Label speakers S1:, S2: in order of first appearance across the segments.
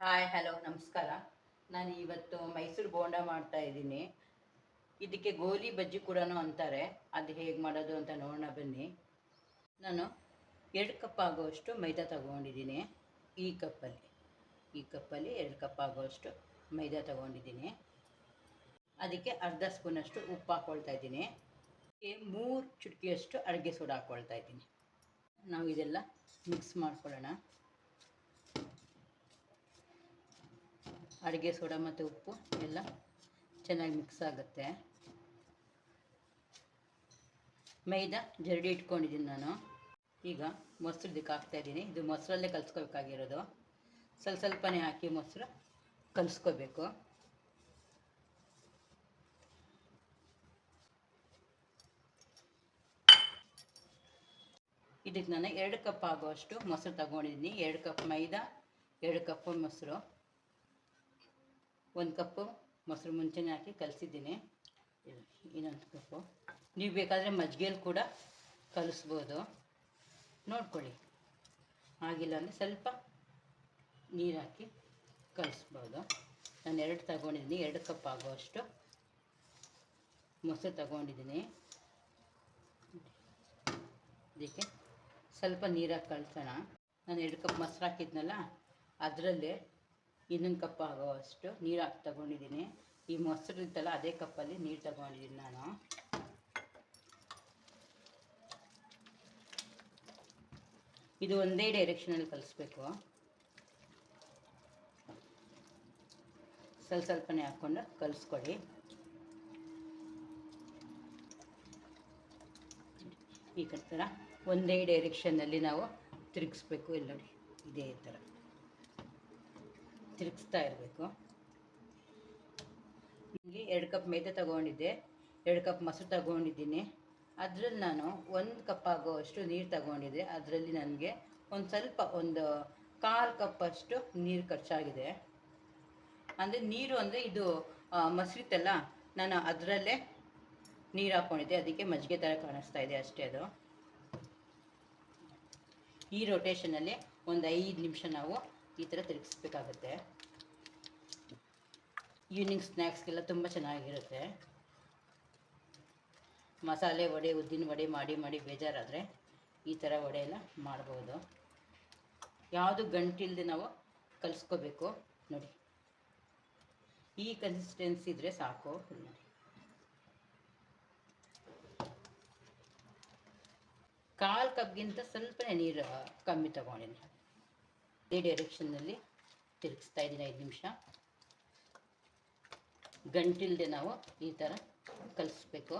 S1: Hi hello ನಮಸ್ಕಾರ. ನಾನು ಇವತ್ತು ಮೈಸೂರು ಬೋಂಡ ಮಾಡ್ತಾ ಇದ್ದೀನಿ. ಇದಕ್ಕೆ ಗೋಲಿ ಬಜ್ಜಿ ಕೂಡ ಅಂತಾರೆ. ಅದು ಹೇಗೆ ಮಾಡೋದು ಅಂತ ನೋಡೋಣ ಬನ್ನಿ. ನಾನು 2 ಕಪ್ ಆಗುವಷ್ಟು ಮೈದಾ ತಗೊಂಡಿದ್ದೀನಿ. ಈ ಕಪ್ಪಲ್ಲಿ ಈ ಕಪ್ಪಲ್ಲಿ 2 ಕಪ್ ಆಗುವಷ್ಟು ಮೈದಾ ತಗೊಂಡಿದ್ದೀನಿ. ಅದಕ್ಕೆ ಅರ್ಧ ಸ್ಪೂನಷ್ಟು ಉಪ್ಪು ಹಾಕ್ಕೊಳ್ತಾ ಇದ್ದೀನಿ. 3 ಚುಟಕಿಯಷ್ಟು ಅಡುಗೆ ಸೋಡಾ ಹಾಕ್ಕೊಳ್ತಾ ಇದ್ದೀನಿ. ನಾವು ಇದೆಲ್ಲ ಮಿಕ್ಸ್ ಮಾಡ್ಕೊಳ್ಳೋಣ. ಅಡುಗೆ ಸೋಡಾ ಮತ್ತು ಉಪ್ಪು ಎಲ್ಲ ಚೆನ್ನಾಗಿ ಮಿಕ್ಸ್ ಆಗುತ್ತೆ. ಮೈದಾ ಜರಡಿ ಇಟ್ಕೊಂಡಿದ್ದೀನಿ ನಾನು. ಈಗ ಮೊಸರು ಇದಕ್ಕೆ ಹಾಕ್ತಾಯಿದ್ದೀನಿ. ಇದು ಮೊಸರಲ್ಲೇ ಕಲಿಸ್ಕೋಬೇಕಾಗಿರೋದು. ಸ್ವಲ್ಪನೇ ಹಾಕಿ ಮೊಸರು ಕಲಿಸ್ಕೋಬೇಕು. ಇದಕ್ಕೆ ನಾನು 2 ಕಪ್ ಆಗುವಷ್ಟು ಮೊಸರು ತಗೊಂಡಿದ್ದೀನಿ. 2 ಕಪ್ ಮೈದಾ, 2 ಕಪ್ ಮೊಸರು. 1 ಕಪ್ಪು ಮೊಸರು ಮುಂಚೆನೇ ಹಾಕಿ ಕಲಿಸಿದ್ದೀನಿ. ಇನ್ನೊಂದು ಕಪ್ಪು. ನೀವು ಬೇಕಾದರೆ ಮಜ್ಜಿಗೆಯಲ್ಲಿ ಕೂಡ ಕಲಿಸ್ಬೋದು, ನೋಡ್ಕೊಳ್ಳಿ. ಆಗಿಲ್ಲ ಅಂದರೆ ಸ್ವಲ್ಪ ನೀರು ಹಾಕಿ ಕಲಿಸ್ಬೋದು. ನಾನು 2 ತಗೊಂಡಿದ್ದೀನಿ. 2 ಕಪ್ ಆಗುವಷ್ಟು ಮೊಸರು ತಗೊಂಡಿದ್ದೀನಿ. ಇದಕ್ಕೆ ಸ್ವಲ್ಪ ನೀರಾಗಿ ಕಲಿಸೋಣ. ನಾನು 2 ಕಪ್ ಮೊಸರು ಹಾಕಿದ್ನಲ್ಲ, ಅದರಲ್ಲೇ ಇನ್ನೊಂದು ಕಪ್ ಆಗುವಷ್ಟು ನೀರು ಹಾಕಿ ತಗೊಂಡಿದ್ದೀನಿ. ಈ ಮೊಸರು ಇತ್ತಲ್ಲ, ಅದೇ ಕಪ್ಪಲ್ಲಿ ನೀರು ತಗೊಂಡಿದ್ದೀನಿ ನಾನು. ಇದು ಒಂದೇ ಡೈರೆಕ್ಷನಲ್ಲಿ ಕಲಿಸ್ಬೇಕು. ಸ್ವಲ್ಪನೇ ಹಾಕ್ಕೊಂಡು ಕಲಿಸ್ಕೊಳ್ಳಿ. ಈ ಥರ ಒಂದೇ ಡೈರೆಕ್ಷನ್ನಲ್ಲಿ ನಾವು ತಿರುಗಿಸ್ಬೇಕು. ಇಲ್ಲಿ ನೋಡಿ, ಇದೇ ಥರ ತಿರುಗಿಸ್ತಾ ಇರಬೇಕು. ನಿಮಗೆ 2 ಕಪ್ ಮೈದಾ ತಗೊಂಡಿದ್ದೆ, 2 ಕಪ್ ಮೊಸರು ತಗೊಂಡಿದ್ದೀನಿ. ಅದರಲ್ಲಿ ನಾನು 1 ಕಪ್ ಆಗೋವಷ್ಟು ನೀರು ತಗೊಂಡಿದ್ದೆ. ಅದರಲ್ಲಿ ನನಗೆ ಒಂದು 1/4 ಕಪ್ಪಷ್ಟು ನೀರು ಖರ್ಚಾಗಿದೆ. ಅಂದರೆ ನೀರು ಅಂದರೆ ಇದು ಮೊಸರಿತ್ತಲ್ಲ, ನಾನು ಅದರಲ್ಲೇ ನೀರು ಹಾಕ್ಕೊಂಡಿದ್ದೆ. ಅದಕ್ಕೆ ಮಜ್ಜಿಗೆ ಥರ ಕಾಣಿಸ್ತಾ ಇದೆ ಅಷ್ಟೇ. ಅದು ಈ ರೊಟೇಷನಲ್ಲಿ ಒಂದು 5 ನಿಮಿಷ ನಾವು ಈ ಥರ ತಿರುಗಿಸ್ಬೇಕಾಗುತ್ತೆ. ಈವ್ನಿಂಗ್ ಸ್ನ್ಯಾಕ್ಸ್ಗೆಲ್ಲ ತುಂಬ ಚೆನ್ನಾಗಿರುತ್ತೆ. ಮಸಾಲೆ ವಡೆ, ಉದ್ದಿನ ವಡೆ ಮಾಡಿ ಬೇಜಾರಾದರೆ ಈ ಥರ ವಡೆ ಎಲ್ಲ ಮಾಡ್ಬೋದು. ಯಾವುದು ಗಂಟಿಲ್ಲದೆ ನಾವು ಕಲಿಸ್ಕೋಬೇಕು. ನೋಡಿ, ಈ ಕನ್ಸಿಸ್ಟೆನ್ಸಿ ಇದ್ದರೆ ಸಾಕು. ನೋಡಿ, ಕಾಲು ಕಪ್ಗಿಂತ ಸ್ವಲ್ಪನೇ ನೀರು ಕಮ್ಮಿ ತಗೊಂಡಿದ್ದೀನಿ. ಇದೇ ಡೈರೆಕ್ಷನ್ನಲ್ಲಿ ತಿರುಗಿಸ್ತಾ ಇದ್ದೀನಿ 5 ನಿಮಿಷ. ಗಂಟಿಲ್ಲದೆ ನಾವು ಈ ಥರ ಕಲಿಸ್ಬೇಕು.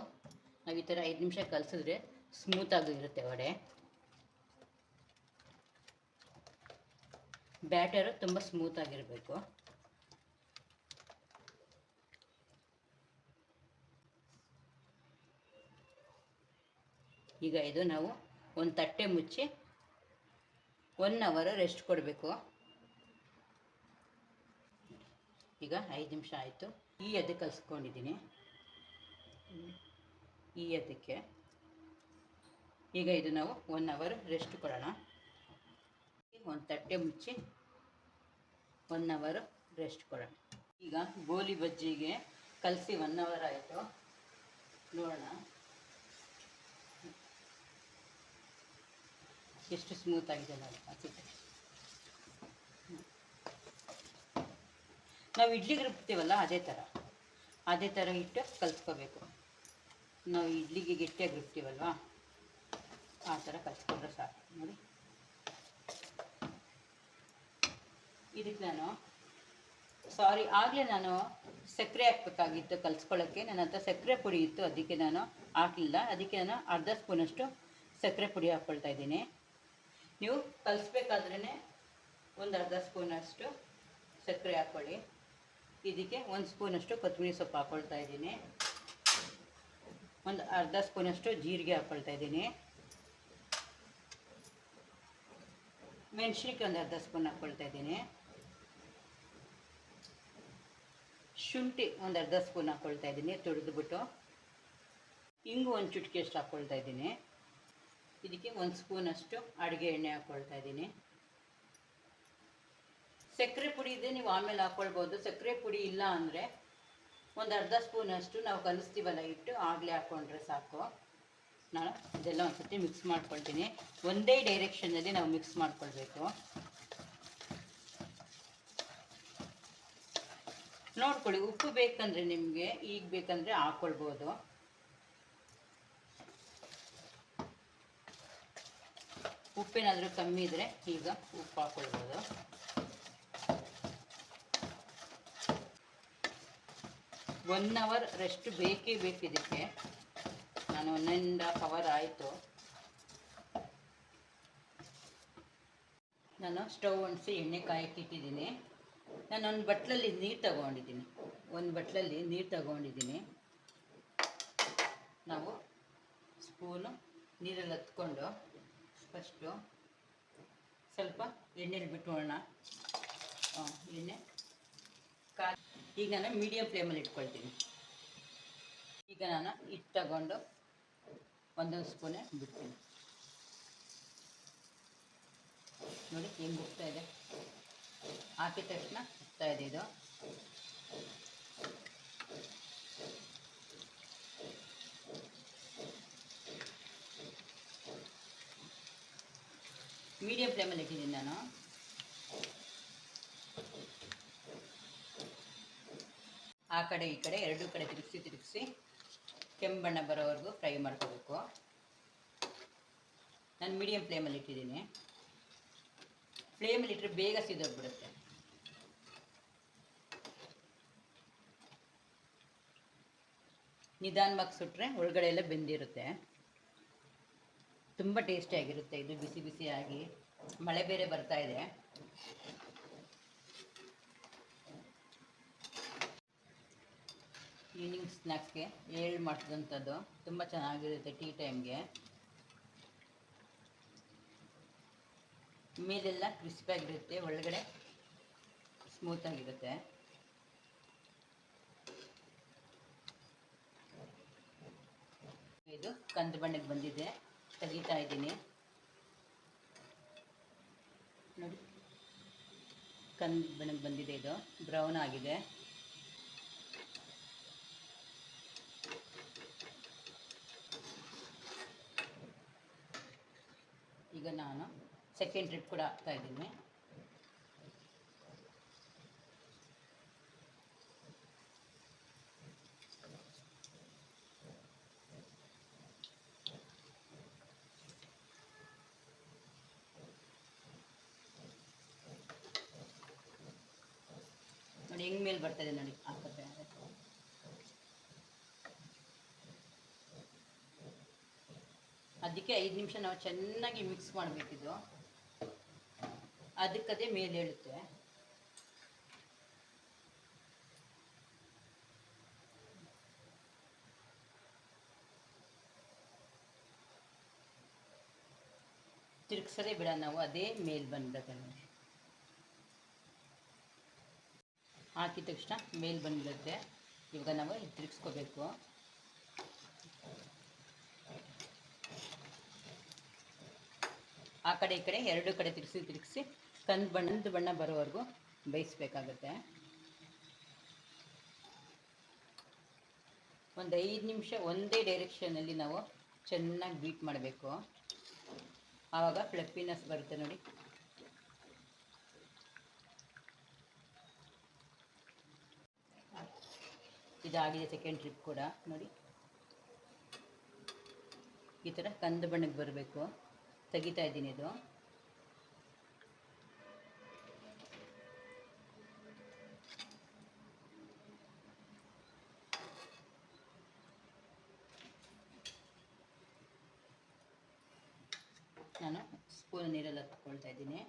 S1: ನಾವು ಈ ಥರ 5 ನಿಮಿಷ ಕಲಿಸಿದ್ರೆ ಸ್ಮೂತಾಗಿ ಇರುತ್ತೆ ವಡೆ. ಬ್ಯಾಟರು ತುಂಬ ಸ್ಮೂತಾಗಿರಬೇಕು. ಈಗ ಇದು ನಾವು ಒಂದು ತಟ್ಟೆ ಮುಚ್ಚಿ 1 ಅವರ್ ರೆಸ್ಟ್ ಕೊಡಬೇಕು. ಈಗ 5 ನಿಮಿಷ ಆಯಿತು. ಈ ಅದಕ್ಕೆ ಕಲಿಸ್ಕೊಂಡಿದ್ದೀನಿ. ಈ ಅದಕ್ಕೆ ಈಗ ಇದು ನಾವು 1 ಅವರ್ ರೆಸ್ಟ್ ಕೊಡೋಣ. ಒಂದು ತಟ್ಟೆ ಮುಚ್ಚಿ 1 ಅವರ್ ರೆಸ್ಟ್ ಕೊಡೋಣ. ಈಗ ಗೋಲಿ ಬಜ್ಜಿಗೆ ಕಲಸಿ 1 ಅವರ್ ಆಯಿತು. ನೋಡೋಣ ಎಷ್ಟು ಸ್ಮೂತ್ ಆಗಿದೆ ನೋಡಿ. ಅನಿಸುತ್ತೆ. ನಾವು ಇಡ್ಲಿಗೆ ರುಬ್ತೀವಲ್ಲ, ಅದೇ ಥರ ಇಟ್ಟು ಕಲಿಸ್ಕೋಬೇಕು. ನಾವು ಇಡ್ಲಿಗೆ ಗಟ್ಟಿಯಾಗಿ ರುಬ್ತೀವಲ್ವ, ಆ ಥರ ಕಲಿಸ್ಕೊಂಡ್ರೆ ಸಾಕು. ನೋಡಿ, ಇದಕ್ಕೆ ಆಗಲೇ ನಾನು ಸಕ್ಕರೆ ಹಾಕಬೇಕಾಗಿತ್ತು ಕಲಿಸ್ಕೊಳ್ಳೋಕ್ಕೆ. ನನ್ನ ಹತ್ರ ಸಕ್ಕರೆ ಪುಡಿ ಇತ್ತು, ಅದಕ್ಕೆ ನಾನು ಹಾಕಲಿಲ್ಲ. ಅದಕ್ಕೆ ನಾನು ಅರ್ಧ ಸ್ಪೂನಷ್ಟು ಸಕ್ಕರೆ ಪುಡಿ ಹಾಕ್ಕೊಳ್ತಾ ಇದ್ದೀನಿ. ನೀವು ಕಲಿಸ್ಬೇಕಾದ್ರೇ ಒಂದು ಅರ್ಧ ಸ್ಪೂನಷ್ಟು ಸಕ್ಕರೆ ಹಾಕ್ಕೊಳ್ಳಿ. ಇದಕ್ಕೆ 1 ಸ್ಪೂನಷ್ಟು ಕೊತ್ತಂಬರಿ ಸೊಪ್ಪು ಹಾಕ್ಕೊಳ್ತಾ ಇದ್ದೀನಿ. ಒಂದು ಅರ್ಧ ಸ್ಪೂನಷ್ಟು ಜೀರಿಗೆ ಹಾಕ್ಕೊಳ್ತಾ ಇದ್ದೀನಿ. ಮೆಣಸಿನ್ಕಾಯಿ ಒಂದು ಅರ್ಧ ಸ್ಪೂನ್ ಹಾಕ್ಕೊಳ್ತಾ ಇದ್ದೀನಿ. ಶುಂಠಿ ಒಂದು ಅರ್ಧ ಸ್ಪೂನ್ ಹಾಕ್ಕೊಳ್ತಾ ಇದ್ದೀನಿ, ತುರಿದ್ಬಿಟ್ಟು. ಇಂಗು ಒಂದು ಚುಟಕಿಯಷ್ಟು ಹಾಕ್ಕೊಳ್ತಾ ಇದ್ದೀನಿ. ಇದಕ್ಕೆ 1 ಸ್ಪೂನಷ್ಟು ಅಡುಗೆ ಎಣ್ಣೆ ಹಾಕ್ಕೊಳ್ತಾ ಇದ್ದೀನಿ. ಸಕ್ಕರೆ ಪುಡಿ ಇದೆ, ನೀವು ಆಮೇಲೆ ಹಾಕ್ಕೊಳ್ಬೋದು. ಸಕ್ಕರೆ ಪುಡಿ ಇಲ್ಲ ಅಂದರೆ ಒಂದು ಅರ್ಧ ಸ್ಪೂನಷ್ಟು ನಾವು ಕಲಿಸ್ತೀವಲ್ಲ ಹಿಟ್ಟು, ಆಗಲೇ ಹಾಕ್ಕೊಂಡ್ರೆ ಸಾಕು. ನಾನು ಇದೆಲ್ಲ ಒಂದು ಸರ್ತಿ ಮಿಕ್ಸ್ ಮಾಡ್ಕೊಳ್ತೀನಿ. ಒಂದೇ ಡೈರೆಕ್ಷನಲ್ಲಿ ನಾವು ಮಿಕ್ಸ್ ಮಾಡ್ಕೊಳ್ಬೇಕು. ನೋಡ್ಕೊಳ್ಳಿ, ಉಪ್ಪು ಬೇಕಂದರೆ ನಿಮಗೆ ಈಗ ಬೇಕಂದರೆ ಹಾಕ್ಕೊಳ್ಬೋದು. ಉಪ್ಪೇನಾದರೂ ಕಮ್ಮಿ ಇದ್ದರೆ ಈಗ ಉಪ್ಪು ಹಾಕ್ಕೊಳ್ಬೋದು. ಒನ್ ಅವರ್ ರೆಸ್ಟ್ ಬೇಕೇ ಬೇಕು ಇದಕ್ಕೆ. ನಾನು 1.5 ಅವರ್ ಆಯಿತು. ನಾನು ಸ್ಟವ್ ಅಂಟಿಸಿ ಎಣ್ಣೆ ಕಾಯಕ್ಕೆ ಇಟ್ಟಿದ್ದೀನಿ. ನಾನು ಒಂದು ಬಟ್ಲಲ್ಲಿ ನೀರು ತಗೊಂಡಿದ್ದೀನಿ. ನಾವು ಸ್ಪೂನು ನೀರಲ್ಲಿ ಹತ್ಕೊಂಡು ಫಸ್ಟು ಸ್ವಲ್ಪ ಎಣ್ಣೆಲಿ ಬಿಟ್ಕೊಳ್ಳೋಣ. ಎಣ್ಣೆ ಈಗ ನಾನು ಮೀಡಿಯಮ್ ಫ್ಲೇಮಲ್ಲಿ ಇಟ್ಕೊಳ್ತೀನಿ. ಈಗ ನಾನು ಹಿಟ್ಟು ತಗೊಂಡು ಒಂದೊಂದು ಸ್ಪೂನೇ ಬಿಡ್ತೀನಿ. ನೋಡಿ ಹೆಂಗೆ ಉಪ್ತಾ ಇದೆ, ಹಾಕಿದ ತಕ್ಷಣ ಉಪ್ತಾ ಇದೆ ಇದು. ಮೀಡಿಯಮ್ ಫ್ಲೇಮಲ್ಲಿ ಇಟ್ಟಿದ್ದೀನಿ ನಾನು. ಆ ಕಡೆ ಈ ಕಡೆ ಎರಡೂ ಕಡೆ ತಿರುಗಿಸಿ ಕೆಂಪು ಬಣ್ಣ ಬರೋವರೆಗೂ ಫ್ರೈ ಮಾಡ್ಕೋಬೇಕು. ನಾನು ಮೀಡಿಯಮ್ ಫ್ಲೇಮಲ್ಲಿ ಇಟ್ಟಿದ್ದೀನಿ. ಫ್ಲೇಮಲ್ಲಿ ಇಟ್ಟರೆ ಬೇಗ ಸಿದೋಗ್ಬಿಡುತ್ತೆ. ನಿಧಾನವಾಗಿ ಸುಟ್ಟರೆ ಒಳಗಡೆ ಎಲ್ಲ ಬೆಂದಿರುತ್ತೆ. ತುಂಬ ಟೇಸ್ಟಿಯಾಗಿರುತ್ತೆ ಇದು, ಬಿಸಿ ಬಿಸಿಯಾಗಿ. ಮಳೆ ಬೇರೆ ಬರ್ತಾ ಇದೆ. ಈವ್ನಿಂಗ್ ಸ್ನ್ಯಾಕ್ಸ್ಗೆ ಮಾಡಿಸಿದಂಥದ್ದು ತುಂಬ ಚೆನ್ನಾಗಿರುತ್ತೆ. ಟೀ ಟೈಮ್ಗೆ ಮೇಲೆಲ್ಲ ಕ್ರಿಸ್ಪಿಯಾಗಿರುತ್ತೆ, ಒಳಗಡೆ ಸ್ಮೂತಾಗಿರುತ್ತೆ. ಇದು ಕಂದು ಬಣ್ಣಕ್ಕೆ ಬಂದಿದೆ, ತೆಗಿತಾ ಇದ್ದೀನಿ. ನೋಡಿ, ಕಂದು ಬಣ್ಣಕ್ಕೆ ಬಂದಿದೆ, ಇದು ಬ್ರೌನ್ ಆಗಿದೆ. ಈಗ ನಾನು ಸೆಕೆಂಡ್ ಟ್ರಿಪ್ ಕೂಡ ಹಾಕ್ತಾ ಇದ್ದೀನಿ. ನೋಡಿ ಹೆಂಗ್ ಮೇಲೆ ಬರ್ತದೆ ನೋಡಿ, ಹಾಕತ್ತೆ. ಅದಕ್ಕೆ 5 ನಿಮಿಷ ನಾವು ಚೆನ್ನಾಗಿ ಮಿಕ್ಸ್ ಮಾಡಬೇಕಿದು, ಅದಕ್ಕದೇ ಮೇಲೆ ಹೇಳುತ್ತೆ. ತಿರುಗಿಸಲೇ ಬಿಡ ನಾವು, ಅದೇ ಮೇಲೆ ಬಂದ್ಬಿಡುತ್ತೆ ನೋಡಿ. ಹಾಕಿದ ತಕ್ಷಣ ಮೇಲೆ ಬಂದ್ಬಿಡುತ್ತೆ. ಇವಾಗ ನಾವು ತಿರುಗಿಸ್ಕೋಬೇಕು. ಆ ಕಡೆ ಈ ಕಡೆ ಎರಡು ಕಡೆ ತಿರುಗಿಸಿ ಕಂದು ಬಣ್ಣ ಬರೋವರೆಗೂ ಬೇಯಿಸ್ಬೇಕಾಗತ್ತೆ. ಒಂದು 5 ನಿಮಿಷ ಒಂದೇ ಡೈರೆಕ್ಷನಲ್ಲಿ ನಾವು ಚೆನ್ನಾಗಿ ಬೀಟ್ ಮಾಡಬೇಕು. ಆವಾಗ ಫ್ಲಫಿನೆಸ್ ಬರುತ್ತೆ ನೋಡಿ. ಇದಾಗಿದೆ ಸೆಕೆಂಡ್ ಟ್ರಿಪ್ ಕೂಡ ನೋಡಿ. ಈ ಥರ ಕಂದು ಬಣ್ಣಕ್ಕೆ ಬರಬೇಕು. ತೆಗಿತಾ ಇದ್ದೀನಿ ಇದು. ನಾನು ಸ್ಪೂನ್ ನೀರಲ್ಲಿ ಹತ್ಕೊಳ್ತಾ ಇದ್ದೀನಿ.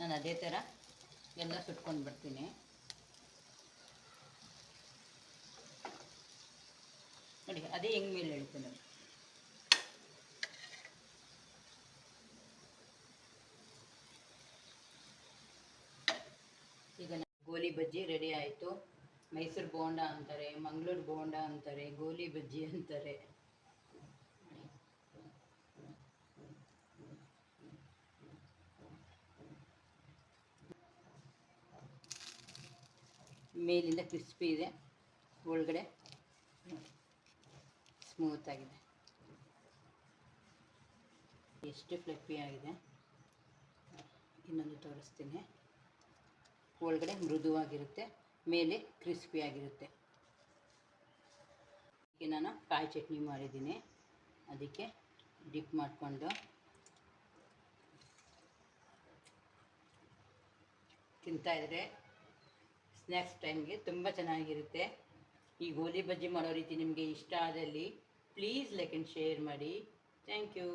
S1: ನಾನು ಅದೇ ಥರ ಎಲ್ಲ ಸುಟ್ಕೊಂಡು ಬರ್ತೀನಿ. ನೋಡಿ ಅದೇ ಹೆಂಗ್ ಮೇಲೆ ಹೇಳ್ತೀನಿ. ಈಗ ಗೋಲಿ ಬಜ್ಜಿ ರೆಡಿ ಆಯಿತು. ಮೈಸೂರು ಬೋಂಡ ಅಂತಾರೆ, ಮಂಗಳೂರು ಬೋಂಡ ಅಂತಾರೆ, ಗೋಲಿ ಬಜ್ಜಿ ಅಂತಾರೆ. ಮೇಲಿಂದ ಕ್ರಿಸ್ಪಿ ಇದೆ, ಒಳಗಡೆ ಸ್ಮೂತ್ ಆಗಿದೆ. ಎಷ್ಟು ಫ್ಲಫಿ ಆಗಿದೆ. ಇನ್ನೊಂದು ತೋರಿಸ್ತೀನಿ. ಒಳಗಡೆ ಮೃದುವಾಗಿರುತ್ತೆ, ಮೇಲೆ ಕ್ರಿಸ್ಪಿಯಾಗಿರುತ್ತೆ. ಈಗ ನಾನು ಕಾಯಿ ಚಟ್ನಿ ಮಾಡಿದ್ದೀನಿ, ಅದಕ್ಕೆ ಡಿಪ್ ಮಾಡಿಕೊಂಡು ತಿಂತಾಯಿದ್ರೆ ಸ್ನ್ಯಾಕ್ಸ್ ಟೈಮ್ಗೆ ತುಂಬ ಚೆನ್ನಾಗಿರುತ್ತೆ. ಈ ಗೋಲಿ ಬಜ್ಜಿ ಮಾಡೋ ರೀತಿ ನಿಮಗೆ ಇಷ್ಟ ಆದಲ್ಲಿ ಪ್ಲೀಸ್ ಲೈಕ್ ಆ್ಯಂಡ್ ಶೇರ್ ಮಾಡಿ. Thank you.